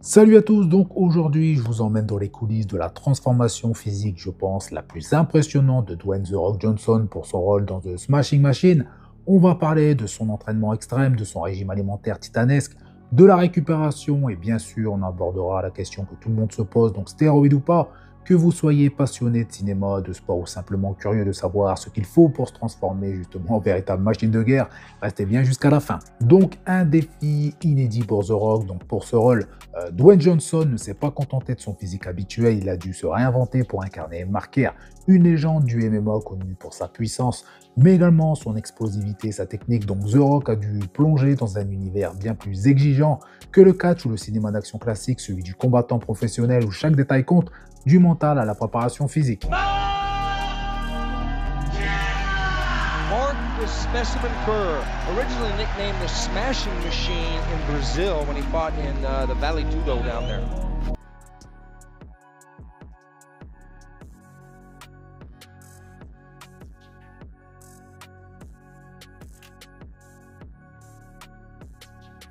Salut à tous, donc aujourd'hui je vous emmène dans les coulisses de la transformation physique, je pense, la plus impressionnante de Dwayne The Rock Johnson pour son rôle dans The Smashing Machine. On va parler de son entraînement extrême, de son régime alimentaire titanesque, de la récupération et bien sûr on abordera la question que tout le monde se pose, donc stéroïdes ou pas, que vous soyez passionné de cinéma, de sport ou simplement curieux de savoir ce qu'il faut pour se transformer justement en véritable machine de guerre, restez bien jusqu'à la fin. Donc un défi inédit pour The Rock, donc pour ce rôle. Dwayne Johnson ne s'est pas contenté de son physique habituel, il a dû se réinventer pour incarner Mark Kerr, une légende du MMA connue pour sa puissance, mais également son explosivité, sa technique. Donc The Rock a dû plonger dans un univers bien plus exigeant que le catch ou le cinéma d'action classique, celui du combattant professionnel où chaque détail compte, du mental à la préparation physique. Mark the Specimen Kerr, originally nicknamed the Smashing Machine in Brazil when he fought in the Vale Tudo down there.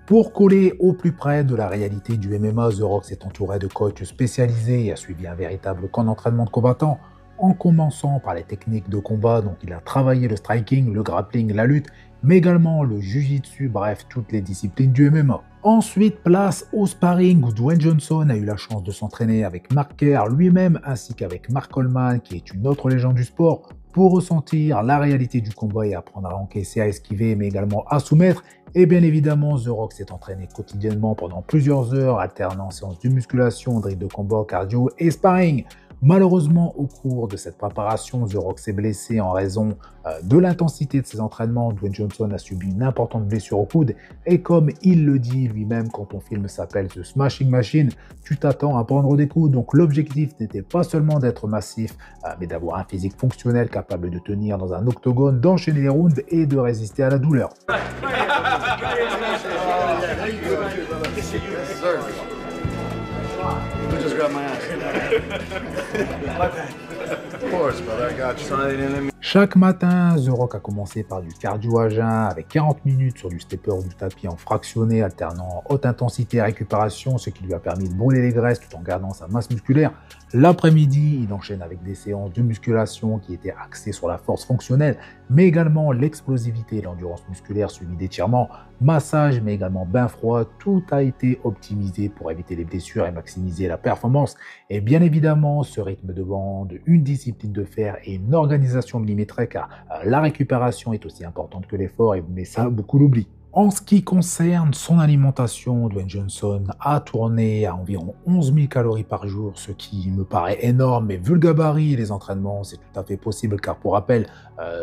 Pour coller au plus près de la réalité du MMA, The Rock s'est entouré de coachs spécialisés et a suivi un véritable camp d'entraînement de combattants, en commençant par les techniques de combat. Donc il a travaillé le striking, le grappling, la lutte, mais également le jiu-jitsu, bref, toutes les disciplines du MMA. Ensuite, place au sparring où Dwayne Johnson a eu la chance de s'entraîner avec Mark Kerr lui-même ainsi qu'avec Mark Coleman, qui est une autre légende du sport, pour ressentir la réalité du combat et apprendre à encaisser, à esquiver, mais également à soumettre. Et bien évidemment, The Rock s'est entraîné quotidiennement pendant plusieurs heures, alternant séances de musculation, drill de combat, cardio et sparring. Malheureusement, au cours de cette préparation, The Rock s'est blessé en raison de l'intensité de ses entraînements. Dwayne Johnson a subi une importante blessure au coude et comme il le dit lui-même quand ton film s'appelle The Smashing Machine, tu t'attends à prendre des coups. Donc l'objectif n'était pas seulement d'être massif, mais d'avoir un physique fonctionnel capable de tenir dans un octogone, d'enchaîner les rounds et de résister à la douleur. Who just grabbed my ass? Of course, brother. I got you. Sorry, they didn't let me. Chaque matin, The Rock a commencé par du cardio à jeun avec 40 minutes sur du stepper ou du tapis en fractionné, alternant haute intensité et récupération, ce qui lui a permis de brûler les graisses tout en gardant sa masse musculaire. L'après-midi, il enchaîne avec des séances de musculation qui étaient axées sur la force fonctionnelle, mais également l'explosivité et l'endurance musculaire suivies d'étirements, massage, mais également bain froid. Tout a été optimisé pour éviter les blessures et maximiser la performance. Et bien évidemment, ce rythme demande une discipline de fer et une organisation millimétrée car la récupération est aussi importante que l'effort, mais ça, beaucoup l'oublient. En ce qui concerne son alimentation, Dwayne Johnson a tourné à environ 11 000 calories par jour, ce qui me paraît énorme, mais vu le gabarit et les entraînements, c'est tout à fait possible, car pour rappel,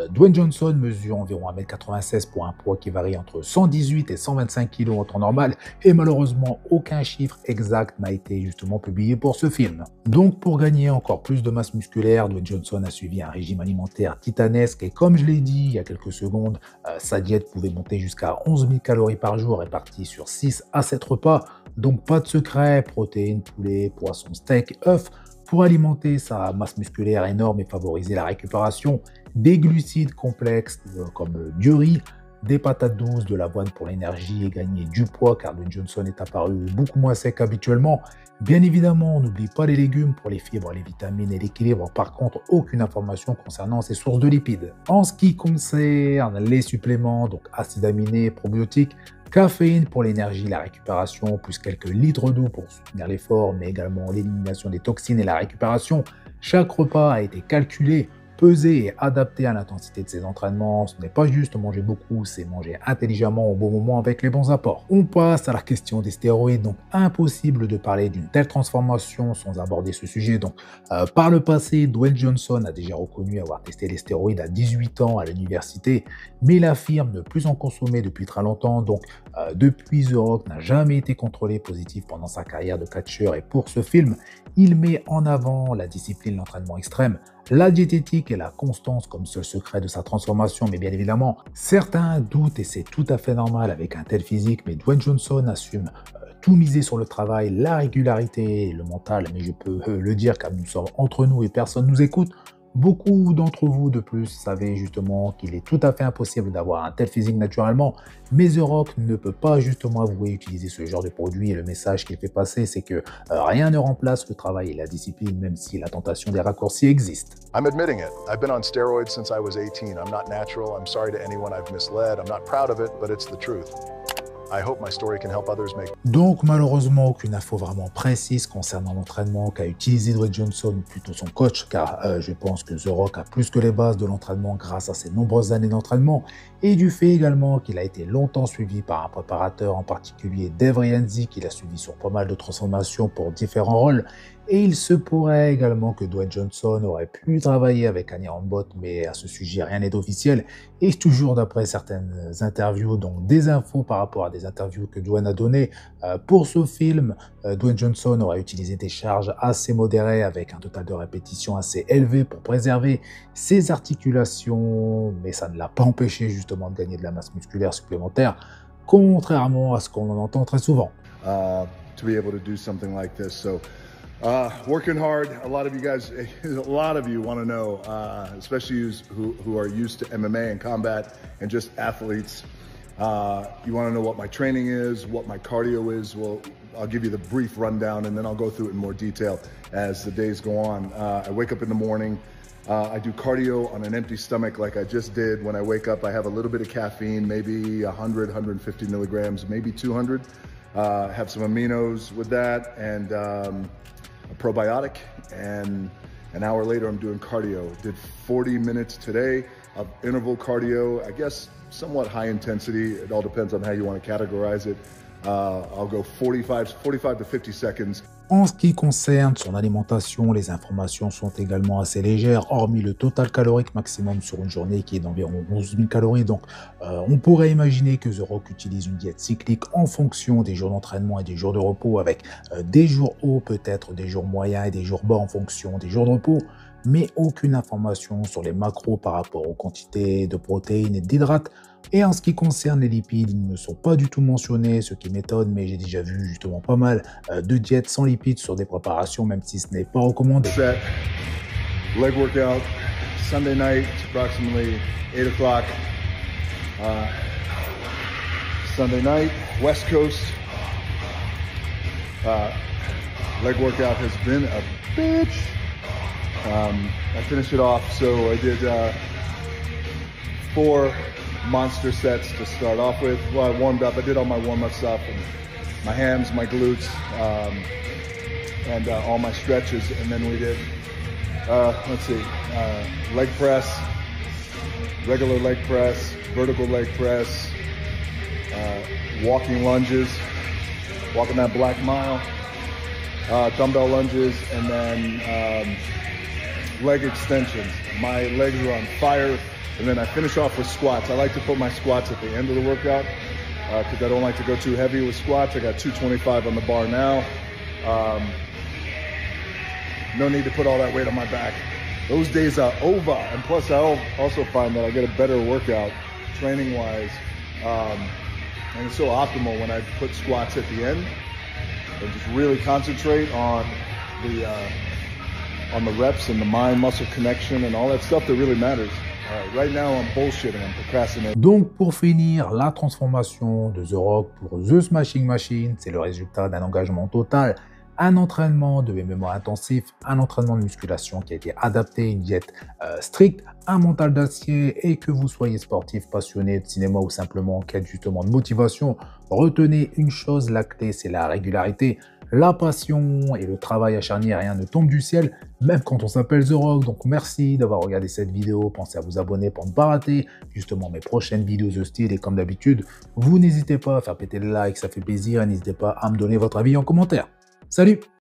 Dwayne Johnson mesure environ 1,96 m pour un poids qui varie entre 118 et 125 kg en temps normal, et malheureusement, aucun chiffre exact n'a été justement publié pour ce film. Donc pour gagner encore plus de masse musculaire, Dwayne Johnson a suivi un régime alimentaire titanesque, et comme je l'ai dit il y a quelques secondes, sa diète pouvait monter jusqu'à 11 000 calories par jour réparties sur 6 à 7 repas, donc pas de secret, protéines, poulet, poisson, steak, œufs, pour alimenter sa masse musculaire énorme et favoriser la récupération, des glucides complexes comme du riz, des patates douces, de l'avoine pour l'énergie et gagner du poids car Dwayne Johnson est apparu beaucoup moins sec qu'habituellement. Bien évidemment, on n'oublie pas les légumes pour les fibres, les vitamines et l'équilibre. Par contre, aucune information concernant ces sources de lipides. En ce qui concerne les suppléments, donc acides aminés, probiotiques, caféine pour l'énergie, la récupération, plus quelques litres d'eau pour soutenir l'effort, mais également l'élimination des toxines et la récupération, chaque repas a été calculé, pesé et adapté à l'intensité de ses entraînements. Ce n'est pas juste manger beaucoup, c'est manger intelligemment au bon moment avec les bons apports. On passe à la question des stéroïdes, donc impossible de parler d'une telle transformation sans aborder ce sujet. Donc, par le passé, Dwayne Johnson a déjà reconnu avoir testé les stéroïdes à 18 ans à l'université, mais il affirme ne plus en consommer depuis très longtemps. Donc, depuis, The Rock n'a jamais été contrôlé positif pendant sa carrière de catcheur, et pour ce film, il met en avant la discipline, l'entraînement extrême, la diététique et la constance comme seul secret de sa transformation. Mais bien évidemment, certains doutent et c'est tout à fait normal avec un tel physique, mais Dwayne Johnson assume tout miser sur le travail, la régularité et le mental. Mais je peux le dire car nous sommes entre nous et personne nous écoute. Beaucoup d'entre vous de plus savaient justement qu'il est tout à fait impossible d'avoir un tel physique naturellement, mais The Rock ne peut pas justement avouer utiliser ce genre de produit et le message qu'il fait passer, c'est que rien ne remplace le travail et la discipline, même si la tentation des raccourcis existe. I'm admitting it. I've been on steroids since I was 18. I'm not natural. I'm sorry to anyone I've misled. I'm not proud of it, but it's the truth. I hope my story can help others make. Donc malheureusement aucune info vraiment précise concernant l'entraînement qu'a utilisé Dwayne Johnson, ou plutôt son coach, car je pense que The Rock a plus que les bases de l'entraînement grâce à ses nombreuses années d'entraînement et du fait également qu'il a été longtemps suivi par un préparateur, en particulier Dave Rienzi, qu'il a suivi sur pas mal de transformations pour différents rôles. Et il se pourrait également que Dwayne Johnson aurait pu travailler avec Annie Rambot, mais à ce sujet, rien n'est officiel. Et toujours d'après certaines interviews, donc des infos par rapport à des interviews que Dwayne a données pour ce film, Dwayne Johnson aurait utilisé des charges assez modérées avec un total de répétition assez élevé pour préserver ses articulations, mais ça ne l'a pas empêché justement de gagner de la masse musculaire supplémentaire, contrairement à ce qu'on en entend très souvent. To be able to do something like this. So working hard. A lot of you guys, a lot of you want to know, especially who are used to MMA and combat and just athletes. You want to know what my training is, what my cardio is. Well, I'll give you the brief rundown and then I'll go through it in more detail as the days go on. I wake up in the morning. I do cardio on an empty stomach like I just did. When I wake up, I have a little bit of caffeine, maybe 100, 150 milligrams, maybe 200. Have some aminos with that and a probiotic, and an hour later I'm doing cardio. Did 40 minutes today of interval cardio, I guess somewhat high intensity. It all depends on how you want to categorize it. I'll go 45 to 50 seconds. En ce qui concerne son alimentation, les informations sont également assez légères, hormis le total calorique maximum sur une journée qui est d'environ 11 000 calories. Donc, on pourrait imaginer que The Rock utilise une diète cyclique en fonction des jours d'entraînement et des jours de repos, avec des jours hauts, peut-être des jours moyens et des jours bas en fonction des jours de repos, mais aucune information sur les macros par rapport aux quantités de protéines et d'hydrates. Et en ce qui concerne les lipides, ils ne sont pas du tout mentionnés, ce qui m'étonne, mais j'ai déjà vu justement pas mal de diètes sans lipides sur des préparations, même si ce n'est pas recommandé. Set, leg workout, Sunday night, approximately 8 o'clock. Sunday night, West Coast. Leg workout has been a bitch. I finished it off, so I did 4 monster sets to start off with. Well, I warmed up. I did all my warm-up stuff, and my hams, my glutes, and all my stretches. And then we did, let's see, leg press, regular leg press, vertical leg press, walking lunges, walking that black mile, dumbbell lunges, and then leg extensions. My legs are on fire. And then I finish off with squats. I like to put my squats at the end of the workout because I don't like to go too heavy with squats. I got 225 on the bar now. No need to put all that weight on my back. Those days are over. And plus, I also find that I get a better workout training-wise. And it's so optimal when I put squats at the end and just really concentrate on the reps and the mind-muscle connection and all that stuff that really matters. Right now, I'm bullshitting, I'm procrastinating. Donc pour finir, la transformation de The Rock pour The Smashing Machine, c'est le résultat d'un engagement total, un entraînement de MMA intensif, un entraînement de musculation qui a été adapté, une diète stricte, un mental d'acier, et que vous soyez sportif, passionné de cinéma ou simplement en quête justement de motivation, retenez une chose, la clé c'est la régularité. La passion et le travail acharné, rien ne tombe du ciel, même quand on s'appelle The Rock. Donc merci d'avoir regardé cette vidéo. Pensez à vous abonner pour ne pas rater justement mes prochaines vidéos de style. Et comme d'habitude, vous n'hésitez pas à faire péter le like, ça fait plaisir. Et n'hésitez pas à me donner votre avis en commentaire. Salut!